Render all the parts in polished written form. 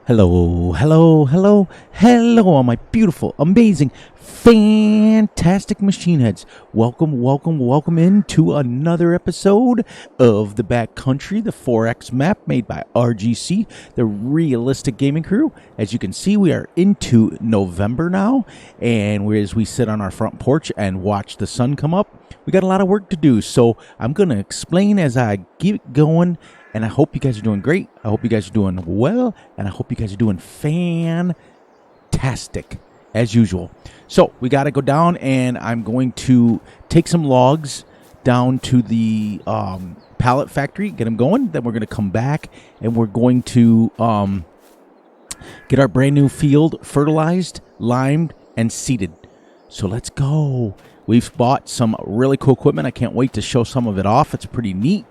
Hello, hello, hello, hello, all my beautiful, amazing, fantastic machine heads. Welcome, welcome, welcome into another episode of the Backcountry, the 4X map made by RGC, the Realistic Gaming Crew. As you can see, we are into November now, and as we sit on our front porch and watch the sun come up, we got a lot of work to do. So I'm going to explain as I get going. And I hope you guys are doing great. I hope you guys are doing well. And I hope you guys are doing fantastic as usual. So we got to go down and I'm going to take some logs down to the pallet factory, get them going. Then we're going to come back and we're going to get our brand new field fertilized, limed, and seeded. So let's go. We've bought some really cool equipment. I can't wait to show some of it off. It's pretty neat.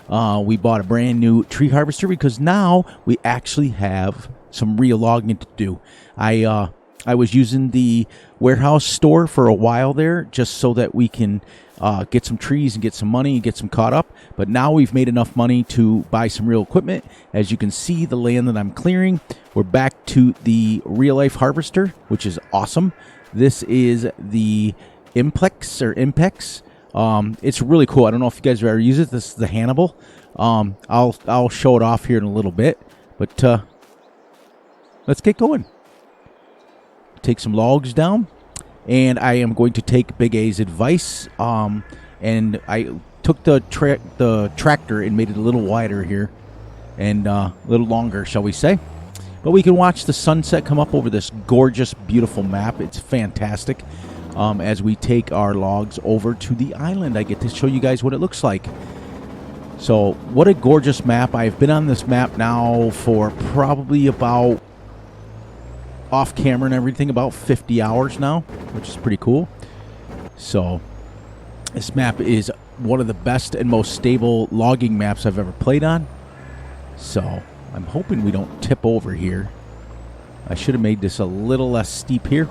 We bought a brand new tree harvester because now we actually have some real logging to do. I was using the warehouse store for a while there just so that we can get some trees and get some money and get some caught up. But now we've made enough money to buy some real equipment. As you can see, the land that I'm clearing, we're back to the real life harvester, which is awesome. This is the Impex. It's really cool. I don't know if you guys have ever used it. This is the Hannibal. I'll show it off here in a little bit, but let's get going. Take some logs down, and I am going to take Big A's advice. And I took the tractor and made it a little wider here, and a little longer, shall we say? But we can watch the sunset come up over this gorgeous, beautiful map. It's fantastic. As we take our logs over to the island, I get to show you guys what it looks like. So, what a gorgeous map. I've been on this map now for probably about, off camera and everything, about 50 hours now, which is pretty cool. So, this map is one of the best and most stable logging maps I've ever played on. So, I'm hoping we don't tip over here. I should have made this a little less steep here.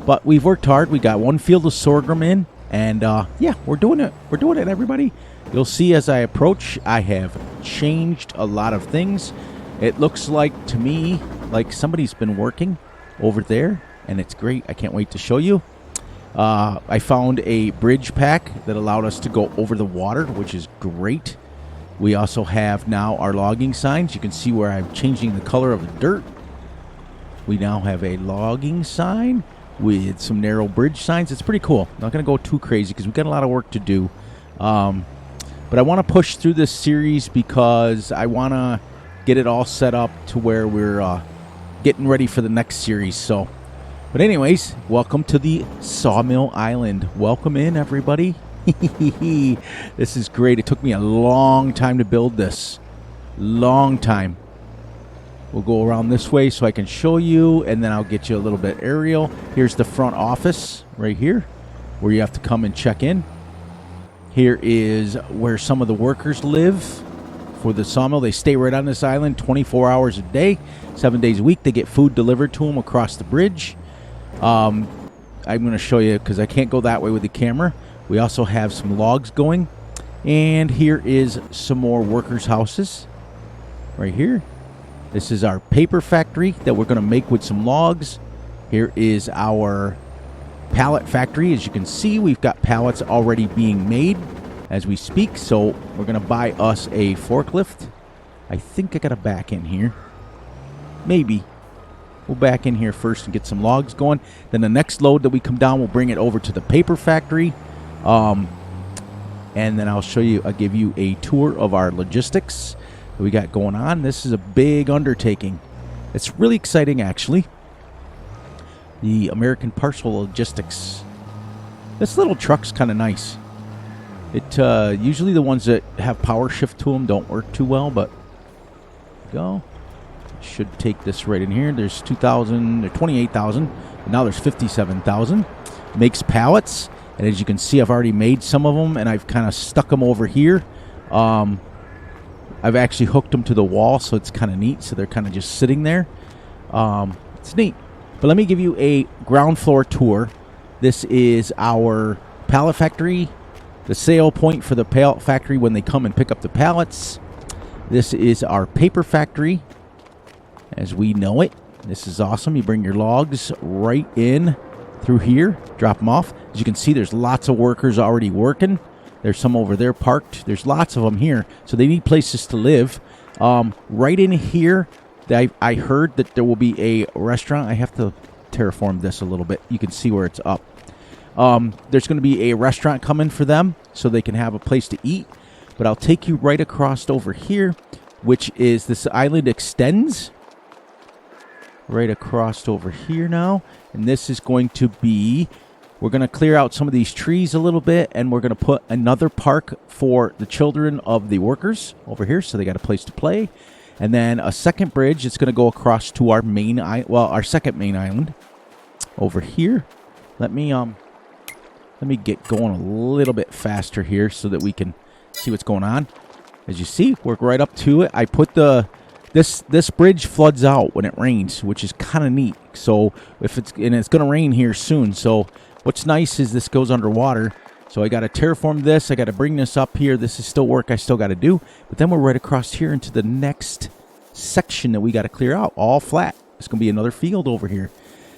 But we've worked hard. We got one field of sorghum in. And, yeah, we're doing it. We're doing it, everybody. You'll see as I approach, I have changed a lot of things. It looks like, to me, like somebody's been working over there. And it's great. I can't wait to show you. I found a bridge pack that allowed us to go over the water, which is great. We also have now our logging signs. You can see where I'm changing the color of the dirt. We now have a logging sign with some narrow bridge signs. It's pretty cool. Not going to go too crazy because we've got a lot of work to do. But I want to push through this series because I want to get it all set up to where we're getting ready for the next series. So, but anyways, welcome to the Sawmill Island. Welcome in, everybody. This is great. It took me a long time to build this. Long time. We'll go around this way so I can show you, and then I'll get you a little bit aerial. Here's the front office right here where you have to come and check in. Here is where some of the workers live for the sawmill. They stay right on this island 24 hours a day, 7 days a week. They get food delivered to them across the bridge. I'm going to show you because I can't go that way with the camera. We also have some logs going. And here is some more workers' houses right here. This is our paper factory that we're going to make with some logs. Here is our pallet factory. As you can see, we've got pallets already being made as we speak. So we're going to buy us a forklift. I think I got to back in here. Maybe. We'll back in here first and get some logs going. Then the next load that we come down, we'll bring it over to the paper factory. And then I'll give you a tour of our logistics that we got going on. This is a big undertaking. It's really exciting, actually. The American Parcel Logistics. This little truck's kind of nice. It usually the ones that have power shift to them don't work too well, but go. Should take this right in here. There's 2,000 or 28,000. Now there's 57,000. Makes pallets, and as you can see, I've already made some of them, and I've kind of stuck them over here. I've actually hooked them to the wall, so it's kind of neat. So they're kind of just sitting there. It's neat. But let me give you a ground floor tour. This is our pallet factory, the sale point for the pallet factory when they come and pick up the pallets. This is our paper factory. as we know it. This is awesome. You bring your logs right in through here, drop them off. As you can see, there's lots of workers already working. There's some over there parked. There's lots of them here, so they need places to live. Right in here, I heard that there will be a restaurant. I have to terraform this a little bit. You can see where it's up. There's going to be a restaurant coming for them so they can have a place to eat. But I'll take you right across over here, which is this island extends right across over here now. And this is going to be, we're going to clear out some of these trees a little bit, and we're going to put another park for the children of the workers over here so they got a place to play. And then a second bridge that's going to go across to our main island, well, our second main island over here. Let me get going a little bit faster here so that we can see what's going on. As you see, work right up to it. I put this bridge floods out when it rains, which is kind of neat. So it's going to rain here soon. So what's nice is this goes underwater. So I got to terraform this. I got to bring this up here. This is still work I still got to do. But then we're right across here into the next section that we got to clear out, all flat. It's going to be another field over here.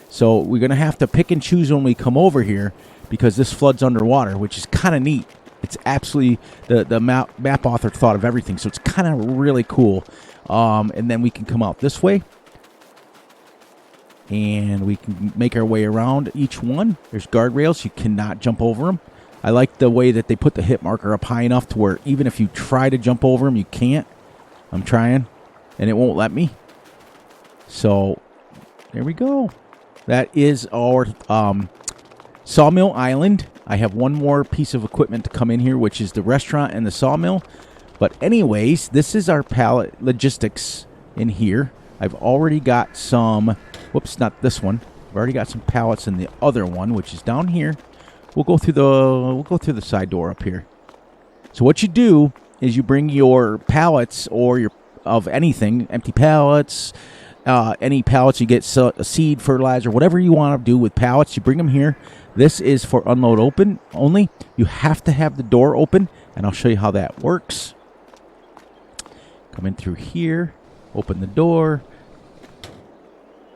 So we're going to have to pick and choose when we come over here because this floods underwater, which is kind of neat. It's absolutely, the map author thought of everything, so it's kind of really cool. And then we can come out this way, and we can make our way around each one. There's guardrails. You cannot jump over them. I like the way that they put the hit marker up high enough to where even if you try to jump over them, you can't. I'm trying, and it won't let me. So there we go. That is our Sawmill Island. I have one more piece of equipment to come in here, which is the restaurant and the sawmill. But anyways, this is our pallet logistics in here. I've already got some, whoops, not this one. I've already got some pallets in the other one, which is down here. We'll go through the side door up here. So what you do is you bring your pallets or your of anything, empty pallets, any pallets you get, a seed, fertilizer, whatever you want to do with pallets, you bring them here. This is for unload open only. You have to have the door open, and I'll show you how that works. Come in through here, open the door.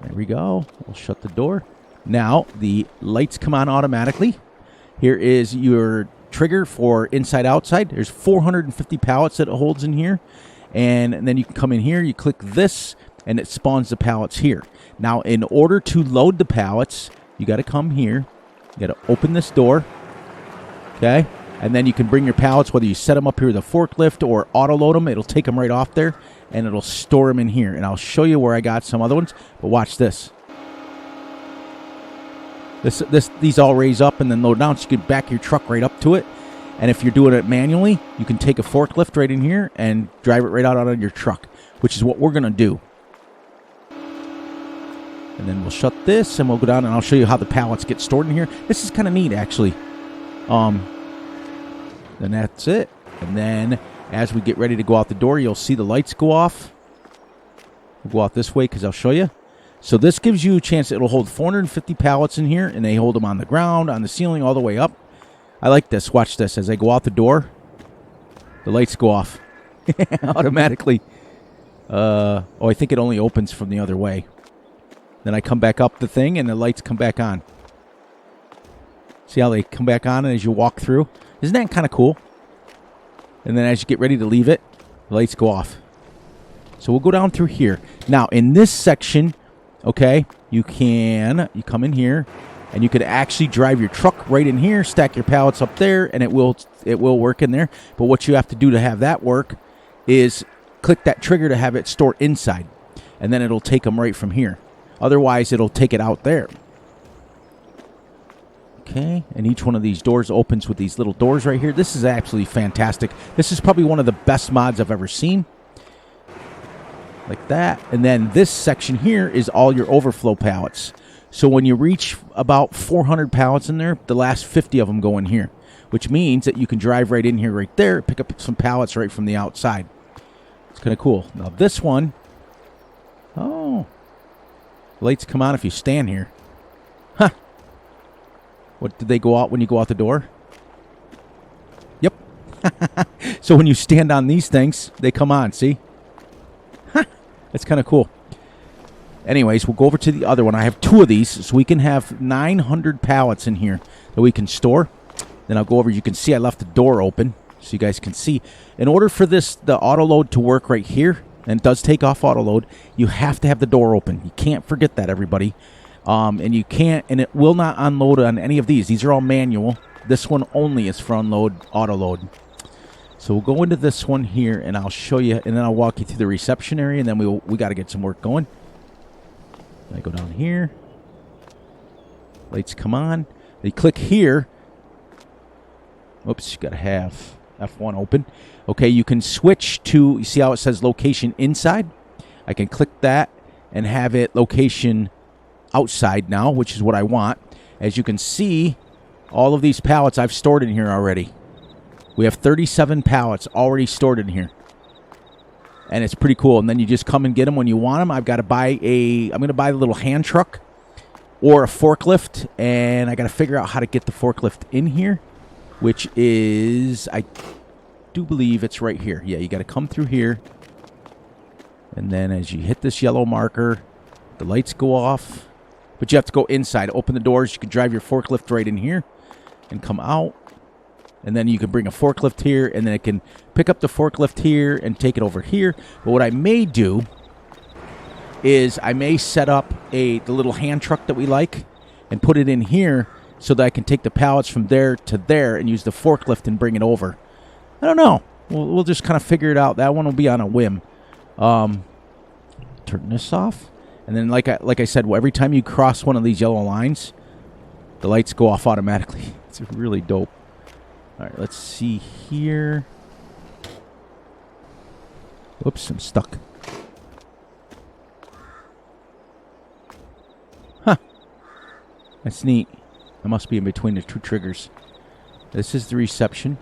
There we go. We'll shut the door. Now the lights come on automatically. Here is your trigger for inside outside. There's 450 pallets that it holds in here. And then you can come in here, you click this, and it spawns the pallets here. Now, in order to load the pallets, you got to come here. You got to open this door, okay? And then you can bring your pallets, whether you set them up here with a forklift or auto-load them. It'll take them right off there, and it'll store them in here. And I'll show you where I got some other ones, but watch this. These all raise up and then load down, so you can back your truck right up to it. And if you're doing it manually, you can take a forklift right in here and drive it right out of your truck, which is what we're going to do. And then we'll shut this, and we'll go down, and I'll show you how the pallets get stored in here. This is kind of neat, actually. Then that's it. And then as we get ready to go out the door, you'll see the lights go off. We'll go out this way because I'll show you. So this gives you a chance. It'll hold 450 pallets in here, and they hold them on the ground, on the ceiling, all the way up. I like this. Watch this. As I go out the door, the lights go off automatically. I think it only opens from the other way. Then I come back up the thing, and the lights come back on. See how they come back on as you walk through? Isn't that kind of cool? And then as you get ready to leave it, the lights go off. So we'll go down through here. Now, in this section, okay, you come in here, and you could actually drive your truck right in here, stack your pallets up there, and it will work in there. But what you have to do to have that work is click that trigger to have it store inside, and then it'll take them right from here. Otherwise, it'll take it out there. Okay, and each one of these doors opens with these little doors right here. This is absolutely fantastic. This is probably one of the best mods I've ever seen. Like that. And then this section here is all your overflow pallets. So when you reach about 400 pallets in there, the last 50 of them go in here, which means that you can drive right in here right there, pick up some pallets right from the outside. It's kind of cool. Now this one, lights come on if you stand here. Huh. What, did they go out when you go out the door? Yep. So when you stand on these things, they come on, see? Huh. That's kind of cool. anyways, we'll go over to the other one. I have 2 of these, so we can have 900 pallets in here that we can store. Then I'll go over. You can see I left the door open, so you guys can see. In order for the auto load to work right here, and it does take off auto load, you have to have the door open. You can't forget that, everybody. And you can't, and it will not unload on any of these. These are all manual. This one only is for unload, auto load. So we'll go into this one here, and I'll show you, and then I'll walk you through the reception area, and then we got to get some work going. I go down here. Lights come on. They click here. Oops, you got to have F1 open. Okay, you can switch to, you see how it says location inside? I can click that and have it location outside now, which is what I want. As you can see, all of these pallets I've stored in here already. We have 37 pallets already stored in here. And it's pretty cool. And then you just come and get them when you want them. I've got to buy I'm going to buy the little hand truck or a forklift. And I got to figure out how to get the forklift in here, which is, I do believe it's right here. Yeah, you got to come through here. And then as you hit this yellow marker, the lights go off. But you have to go inside. Open the doors. You can drive your forklift right in here and come out. And then you can bring a forklift here, and then it can pick up the forklift here and take it over here. But what I may do is I may set up the little hand truck that we like and put it in here so that I can take the pallets from there to there and use the forklift and bring it over. I don't know. We'll just kind of figure it out. That one will be on a whim. Turn this off. And then like I said, every time you cross one of these yellow lines, the lights go off automatically. It's really dope. All right, let's see here. Whoops, I'm stuck. Huh. That's neat. I must be in between the 2 triggers. This is the reception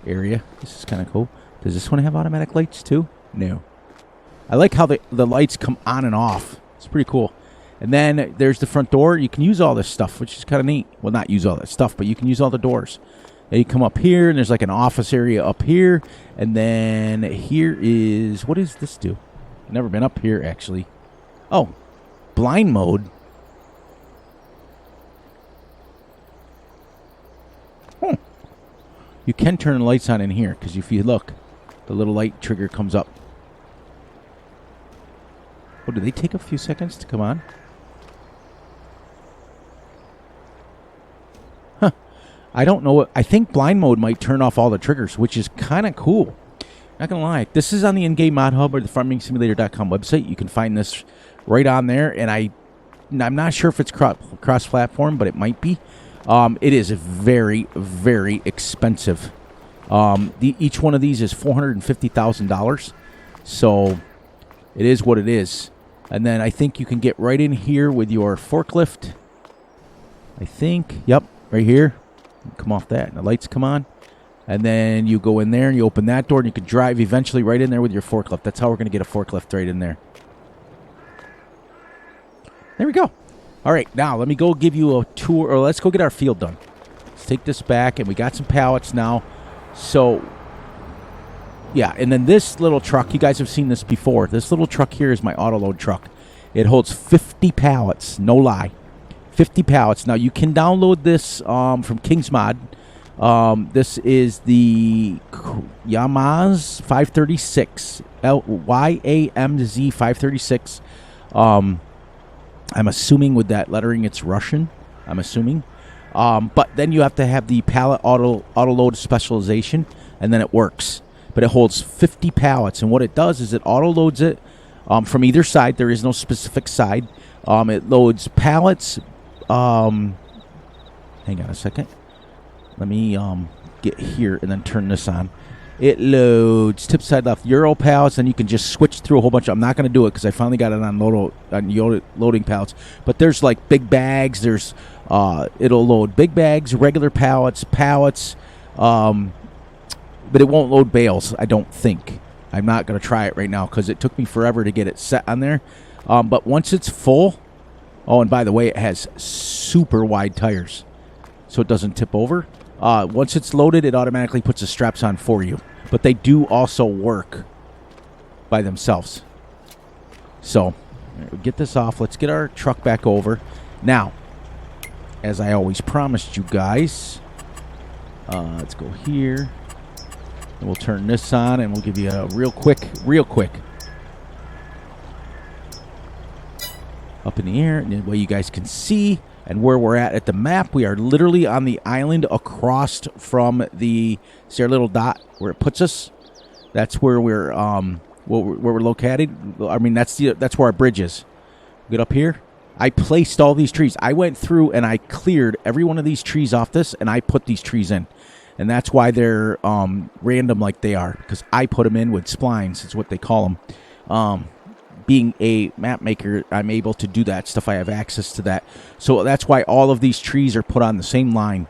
area. This is kind of cool. Does this one have automatic lights too? No. I like how the lights come on and off. It's pretty cool. And then there's the front door. You can use all this stuff, which is kind of neat. Well, not use all that stuff, but you can use all the doors. And you come up here, and there's like an office area up here. And then here is, what does this do? I've never been up here, actually. Oh, blind mode. You can turn the lights on in here, because if you look, the little light trigger comes up. Oh, do they take a few seconds to come on? Huh. I don't know. I think blind mode might turn off all the triggers, which is kind of cool. Not going to lie. This is on the in-game mod hub or the farmingsimulator.com website. You can find this right on there. And I'm not sure if it's cross-platform, but it might be. It is very, very expensive. Each one of these is $450,000. So it is what it is. And then I think you can get right in here with your forklift. I think. Yep, right here. Come off that, and the lights come on. And then you go in there, and you open that door, and you can drive eventually right in there with your forklift. That's how we're going to get a forklift right in there. There we go. All right, now let me go give you a tour, or let's go get our field done. Let's take this back, and we got some pallets now. So, yeah, and then this little truck, you guys have seen this before. This little truck here is my auto load truck. It holds 50 pallets, no lie. 50 pallets. Now, you can download this from King's Mod. This is the Yamaz 536, YAMZ 536. I'm assuming with that lettering it's Russian. I'm assuming. But then you have to have the pallet auto load specialization, and then it works. But it holds 50 pallets, and what it does is it auto loads it from either side. There is no specific side. It loads pallets. Hang on a second. Let me get here and then turn this on. It loads tip side left Euro pallets, and you can just switch through a whole bunch. I'm not going to do it because I finally got it on loading pallets. But there's like big bags. There's it'll load big bags, regular pallets, but it won't load bales, I don't think. I'm not going to try it right now because it took me forever to get it set on there. But once it's full, oh, and by the way, it has super wide tires, so it doesn't tip over. Once it's loaded, it automatically puts the straps on for you. But they do also work by themselves. So we get this off. Let's get our truck back over. Now, as I always promised you guys, let's go here. And we'll turn this on, and we'll give you a real quick. Up in the air, and the way you guys can see, and where we're at the map, we are literally on the island across from the, see our little dot where it puts us? That's where we're located. I mean, that's where our bridge is. Get up here. I placed all these trees. I went through and I cleared every one of these trees off this, and I put these trees in. And that's why they're random like they are, because I put them in with splines. It's what they call them. Being a map maker, I'm able to do that stuff. I have access to that. So that's why all of these trees are put on the same line.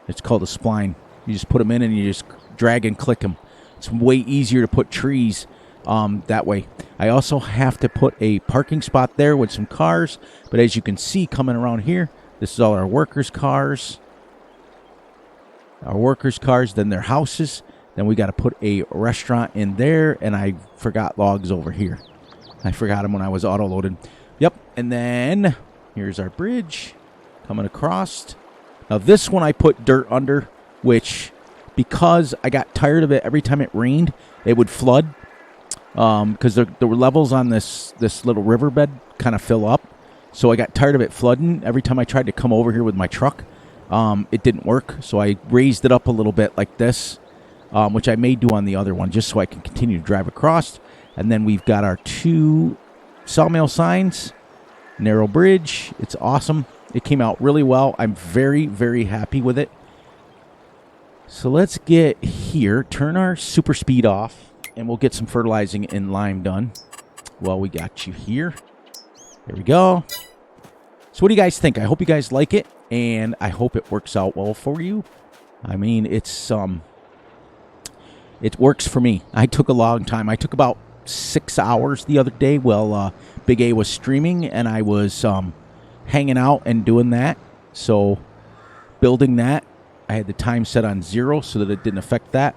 It's called a spline. You just put them in and you just drag and click them. It's way easier to put trees that way. I also have to put a parking spot there with some cars. But as you can see coming around here, this is all our workers' cars. Then their houses. Then we got to put a restaurant in there, and I forgot logs over here. I forgot them when I was auto-loaded. Yep, and then here's our bridge coming across. Now this one I put dirt under, which because I got tired of it every time it rained, it would flood. Because the levels on this little riverbed kind of fill up. So I got tired of it flooding every time I tried to come over here with my truck. It didn't work, so I raised it up a little bit like this, which I may do on the other one, just so I can continue to drive across. And then we've got our 2 sawmill signs, narrow bridge. It's awesome. It came out really well. I'm very, very happy with it. So let's get here, turn our super speed off, and we'll get some fertilizing and lime done while we got you here. There we go. So what do you guys think? I hope you guys like it, and I hope it works out well for you. I mean, it works for me. I took a long time. I took about 6 hours the other day while Big A was streaming, and I was hanging out and doing that. So building that, I had the time set on 0 so that it didn't affect that.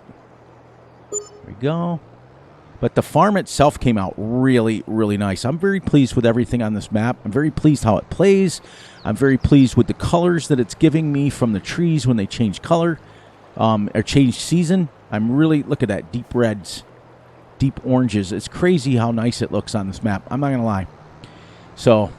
There we go. But the farm itself came out really, really nice. I'm very pleased with everything on this map. I'm very pleased how it plays. I'm very pleased with the colors that it's giving me from the trees when they change color or change season. I'm really, look at that, deep reds, deep oranges. It's crazy how nice it looks on this map. I'm not going to lie. So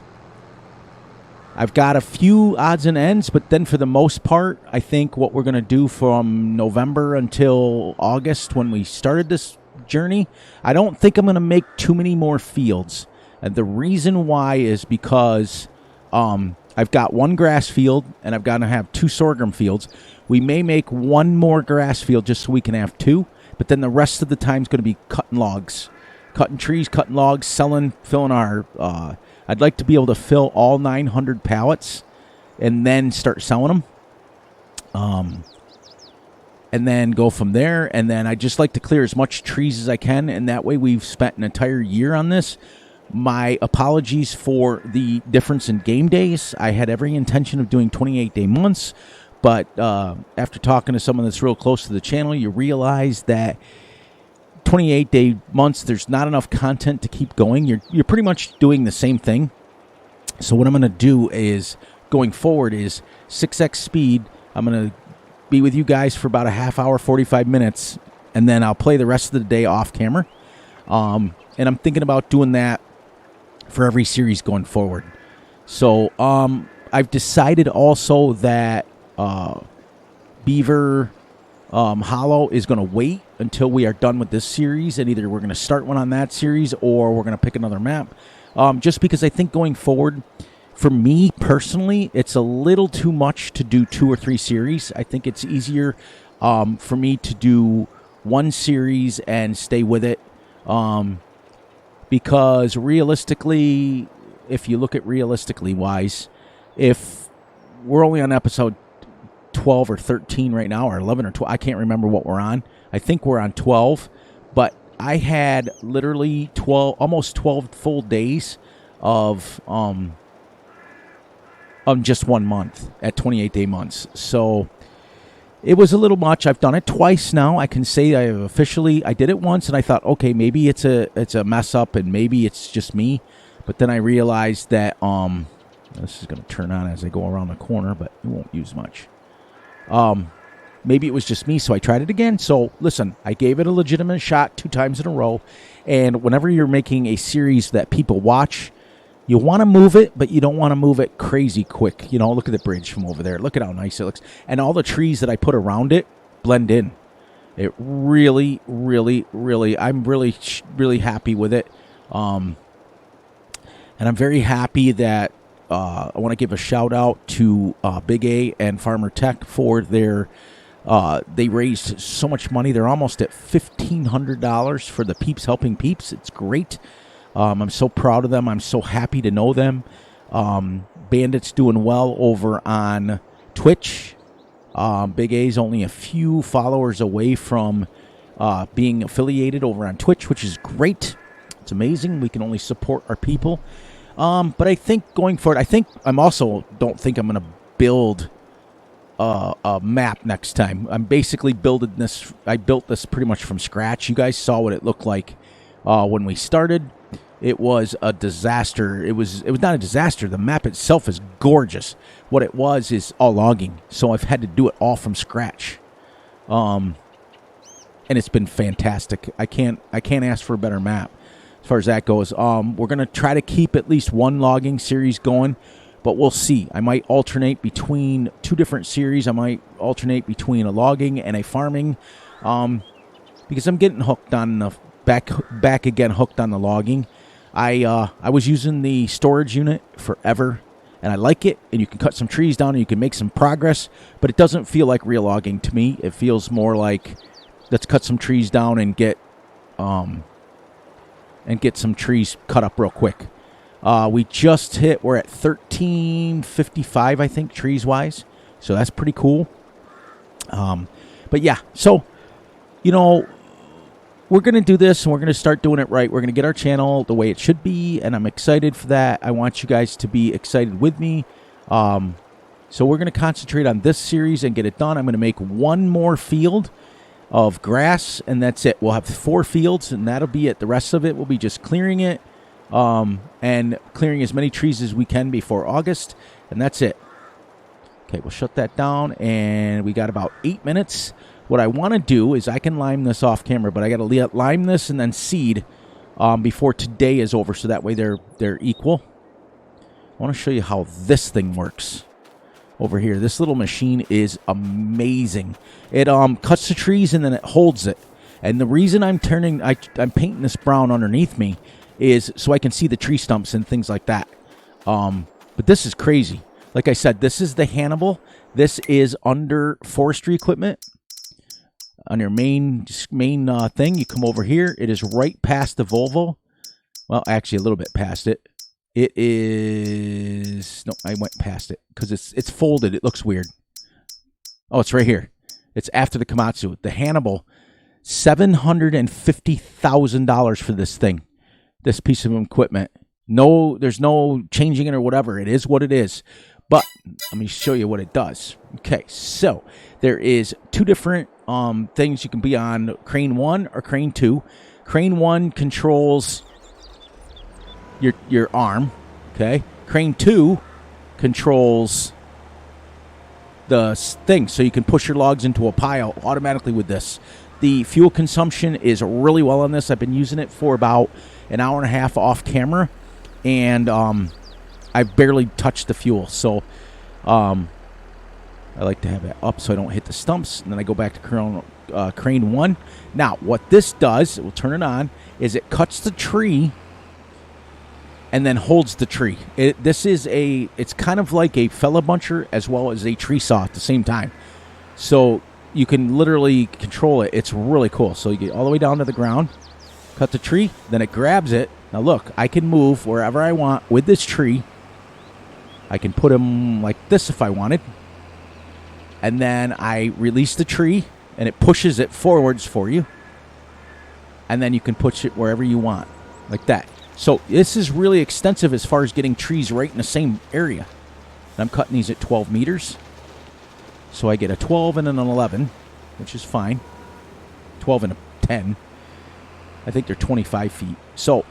I've got a few odds and ends, but then for the most part, I think what we're going to do from November until August when we started this journey, I don't think I'm going to make too many more fields. And the reason why is because I've got 1 grass field and I've got to have 2 sorghum fields. We may make 1 more grass field just so we can have 2, but then the rest of the time is going to be cutting logs, cutting trees, cutting logs, selling, filling our I'd like to be able to fill all 900 pallets and then start selling them. And then go from there. And then I just like to clear as much trees as I can. And that way we've spent an entire year on this. My apologies for the difference in game days. I had every intention of doing 28-day months. But after talking to someone that's real close to the channel, you realize that 28-day months, there's not enough content to keep going. You're pretty much doing the same thing. So what I'm going to do is, going forward, is 6x speed. I'm going to be with you guys for about a half hour, 45 minutes, and then I'll play the rest of the day off camera. And I'm thinking about doing that for every series going forward. So I've decided also that Beaver Hollow is going to wait until we are done with this series, and either we're going to start one on that series or we're going to pick another map. Just because I think going forward, for me personally, it's a little too much to do 2 or 3 series. I think it's easier for me to do 1 series and stay with it. Because realistically, if you look at realistically wise, if we're only on episode 12 or 13 right now, or 11 or 12, I can't remember what we're on. I think we're on 12, but I had literally almost 12 full days of just 1 month at 28-day months. So it was a little much. I've done it twice now. I can say I did it once, and I thought, okay, maybe it's a mess up, and maybe it's just me. But then I realized that this is going to turn on as I go around the corner, but it won't use much. Maybe it was just me, so I tried it again. So listen, I gave it a legitimate shot 2 times in a row, and whenever you're making a series that people watch, you want to move it, but you don't want to move it crazy quick. You know, look at the bridge from over there. Look at how nice it looks. And all the trees that I put around it blend in. It really, really, really, I'm really, really happy with it. And I'm very happy that I want to give a shout out to Big A and Farmer Tech for their, they raised so much money. They're almost at $1,500 for the Peeps Helping Peeps. It's great. I'm so proud of them. I'm so happy to know them. Bandit's doing well over on Twitch. Big A's only a few followers away from being affiliated over on Twitch, which is great. It's amazing. We can only support our people. But I think going forward, don't think I'm going to build a map next time. I'm basically building this. I built this pretty much from scratch. You guys saw what it looked like when we started. It was a disaster. It was not a disaster. The map itself is gorgeous. What it was is all logging. So I've had to do it all from scratch. And it's been fantastic. I can't ask for a better map as far as that goes. We're going to try to keep at least one logging series going, but we'll see. I might alternate between 2 different series. I might alternate between a logging and a farming, because I'm getting hooked on the back again, hooked on the logging. I was using the storage unit forever, and I like it, and you can cut some trees down and you can make some progress, but it doesn't feel like real logging to me. It feels more like, let's cut some trees down and get some trees cut up real quick. We're at 1355, I think, trees wise, so that's pretty cool. But yeah, so, you know, we're going to do this, and we're going to start doing it right. We're going to get our channel the way it should be, and I'm excited for that. I want you guys to be excited with me. So we're going to concentrate on this series and get it done. I'm going to make 1 more field of grass, and that's it. We'll have 4 fields, and that'll be it. The rest of it will be just clearing it and clearing as many trees as we can before August, and that's it. Okay, we'll shut that down, and we got about 8 minutes. What I want to do is I can lime this off camera, but I got to lime this and then seed before today is over, so that way they're equal. I want to show you how this thing works over here. This little machine is amazing. It cuts the trees and then it holds it. And the reason I'm painting this brown underneath me is so I can see the tree stumps and things like that. But this is crazy. Like I said, this is the Hannibal. This is under forestry equipment. On your main thing, you come over here. It is right past the Volvo. Well, actually, a little bit past it. It is... No, I went past it because it's folded. It looks weird. Oh, it's right here. It's after the Komatsu. The Hannibal, $750,000 for this thing. This piece of equipment. No, there's no changing it or whatever. It is what it is. But let me show you what it does. Okay, so there is 2 different things you can be on, Crane 1 or Crane 2. Crane 1 controls your arm, okay? Crane 2 controls the thing, so you can push your logs into a pile automatically with this. The fuel consumption is really well on this. I've been using it for about an hour and a half off camera, and I've barely touched the fuel, so I like to have it up so I don't hit the stumps, and then I go back to Crane 1. Now, what this does, we'll turn it on, is it cuts the tree and then holds the tree. It's kind of like a fella buncher as well as a tree saw at the same time. So you can literally control it. It's really cool. So you get all the way down to the ground, cut the tree, then it grabs it. Now look, I can move wherever I want with this tree. I can put them like this if I wanted. And then I release the tree, and it pushes it forwards for you. And then you can push it wherever you want, like that. So this is really extensive as far as getting trees right in the same area. And I'm cutting these at 12 meters. So I get a 12 and an 11, which is fine. 12 and a 10. I think they're 25 feet. So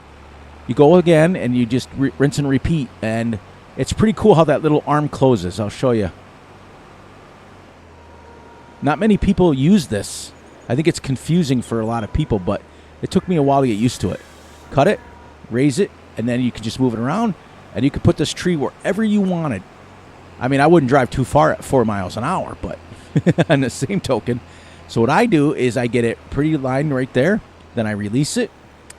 you go again, and you just rinse and repeat. And it's pretty cool how that little arm closes. I'll show you. Not many people use this. I think it's confusing for a lot of people, but it took me a while to get used to it. Cut it, raise it, and then you can just move it around, and you can put this tree wherever you wanted. I mean, I wouldn't drive too far at 4 miles an hour, but on the same token. So what I do is I get it pretty lined right there. Then I release it.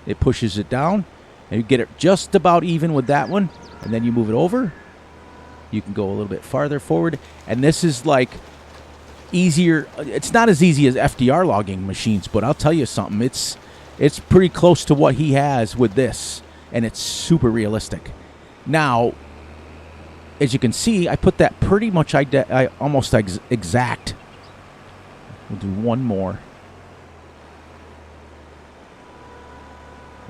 It pushes it down. And you get it just about even with that one. And then you move it over. You can go a little bit farther forward. And this is like easier. It's not as easy as FDR logging machines, but I'll tell you something. It's pretty close to what he has with this. And it's super realistic. Now, as you can see, I put that pretty much almost exact. We'll do one more.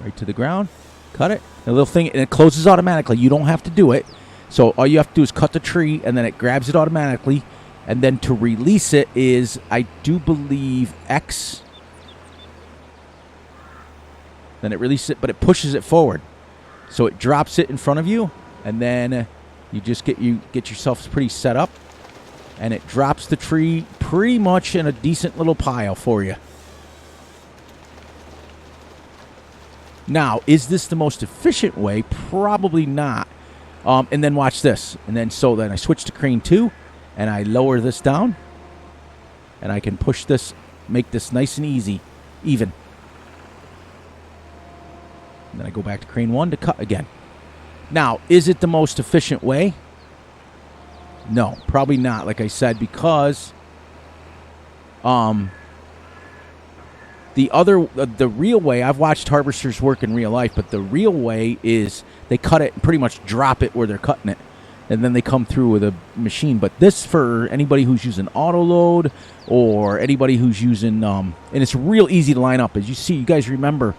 Right to the ground. Cut it. A little thing, and it closes automatically. You don't have to do it. So all you have to do is cut the tree, and then it grabs it automatically. And then to release it is, I do believe, X. Then it releases it, but it pushes it forward. So it drops it in front of you, and then you just get yourself pretty set up, and it drops the tree pretty much in a decent little pile for you. Now, is this the most efficient way? Probably not. And then watch this. And then then I switch to crane 2, and I lower this down, and I can push this, make this nice and easy, even. And then I go back to crane 1 to cut again. Now, is it the most efficient way? No, probably not, like I said, because the real way, I've watched harvesters work in real life, but the real way is they cut it and pretty much drop it where they're cutting it, and then they come through with a machine. But this, for anybody who's using auto load or anybody who's using, and it's real easy to line up. As you see, you guys remember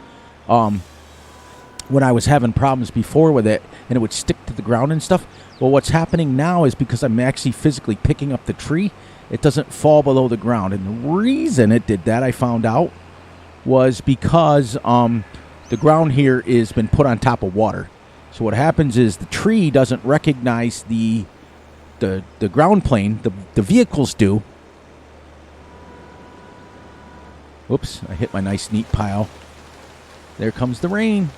when I was having problems before with it, and it would stick to the ground and stuff. Well, what's happening now is because I'm actually physically picking up the tree, it doesn't fall below the ground. And the reason it did that, I found out, was because the ground here is been put on top of water. So what happens is the tree doesn't recognize the ground plane. The vehicles do. Whoops, I hit my nice neat pile. There comes the rain.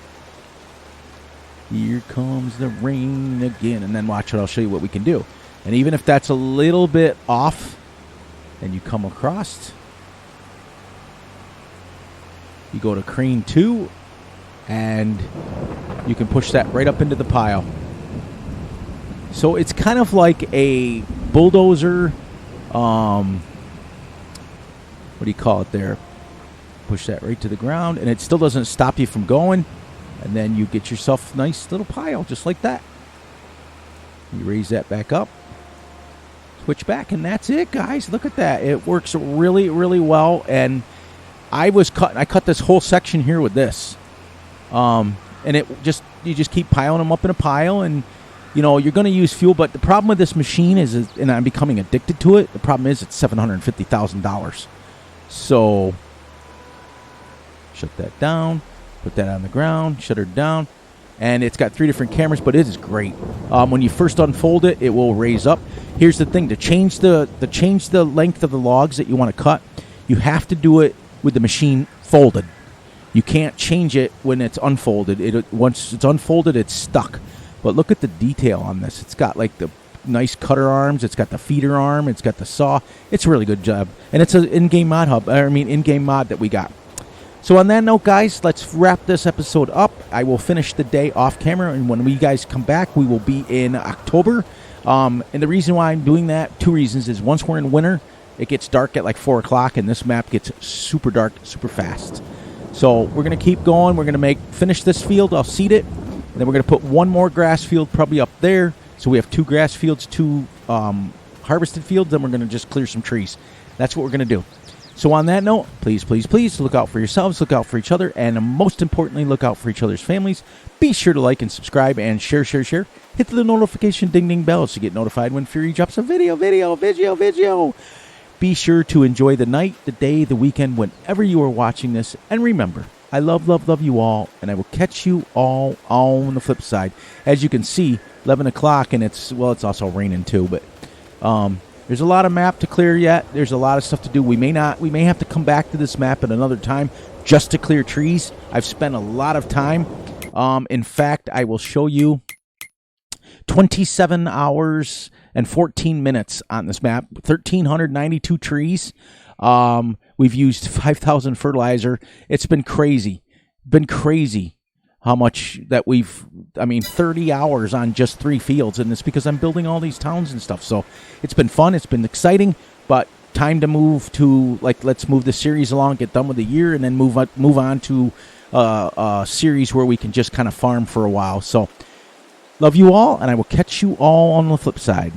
Here comes the rain again. And then watch it, I'll show you what we can do. And even if that's a little bit off, and you come across, you go to crane 2, and you can push that right up into the pile. So it's kind of like a bulldozer. What do you call it there? Push that right to the ground, and it still doesn't stop you from going. And then you get yourself a nice little pile, just like that. You raise that back up, switch back, and that's it, guys. Look at that. It works really, really well. And I cut this whole section here with this. And you just keep piling them up in a pile, and you're going to use fuel. But the problem with this machine is, and I'm becoming addicted to it, the problem is it's $750,000. So shut that down. Put that on the ground, shut her down, and it's got 3 different cameras, but it is great. When you first unfold it, it will raise up. Here's the thing: to change the length of the logs that you want to cut, you have to do it with the machine folded. You can't change it when it's unfolded. Once it's unfolded, it's stuck. But look at the detail on this. It's got like the nice cutter arms. It's got the feeder arm. It's got the saw. It's a really good job, and it's an in-game mod in-game mod that we got. So on that note, guys, let's wrap this episode up. I will finish the day off camera, and when we guys come back, we will be in October. And the reason why I'm doing that, 2 reasons, is once we're in winter, it gets dark at like 4 o'clock, and this map gets super dark super fast. So we're going to keep going. We're going to finish this field. I'll seed it, and then we're going to put one more grass field probably up there. So we have 2 grass fields, 2 harvested fields, then we're going to just clear some trees. That's what we're going to do. So on that note, please, please, please look out for yourselves, look out for each other, and most importantly, look out for each other's families. Be sure to like and subscribe and share. Hit the notification ding bell to get notified when Fury drops a video. Be sure to enjoy the night, the day, the weekend, whenever you are watching this. And remember, I love you all, and I will catch you all on the flip side. As you can see, 11 o'clock, and it's also raining too, but there's a lot of map to clear yet. There's a lot of stuff to do. We may have to come back to this map at another time just to clear trees. I've spent a lot of time. In fact, I will show you 27 hours and 14 minutes on this map. 1,392 trees. We've used 5,000 fertilizer. It's been crazy. How much that 30 hours on just 3 fields, and it's because I'm building all these towns and stuff. So it's been fun, it's been exciting, but time to move to, let's move the series along, get done with the year, and then move on to a series where we can just kind of farm for a while. So love you all, and I will catch you all on the flip side.